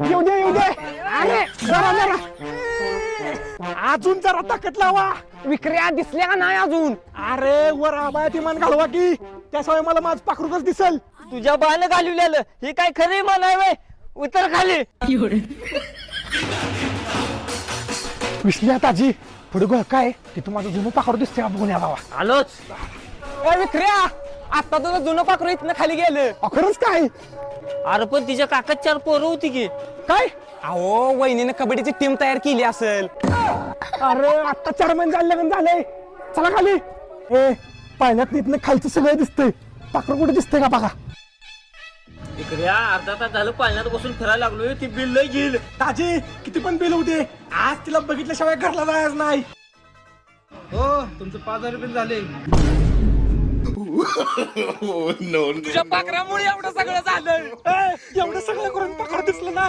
येऊ दे येऊ दे. अरे जरा जरा अजून जरा ताकद लावा. विक्र्या दिसल्या का नाही अजून? अरे वर आबाळात इमान घालवा की त्याशिवाय मला माझं पाखरूकच दिसल. तुझ्या बाण घालवलेलं हे काय खरे म्हणाय वय. उतर खाली. विसल्या ताजी पुढे गो काय तिथं माझं जुनं पाखरू दिसते बघून यावा. आलोच. विक्र्या आता तुझं जुनं पाखरू इथनं खाली गेलं. खरंच काय? अरे पण तिच्या काकात 4 पोरं होती की. काय? अहो वहिनीने कबड्डीची टीम तयार केली असेल. अरे आता 4 महिने झाले लग्न झालंय. चला खाली. ए पाण्यात इथनं खालचं सगळं दिसतंय. पाखरू कुठे दिसतंय का बघा. इकडे अर्धा तास झालं पाण्यात बसून फिरायला लागलोय. ती बिल लय घेईल. ताजी किती पण बिल होते आज तिला बघितल्याशिवाय घरला जायचं नाही. हो तुमचं 5000 रुपये झाले. तुझ्या पाखरामुळे एवढं सगळं झालं. एवढं सगळं करून पाखरू दिसलं नाही.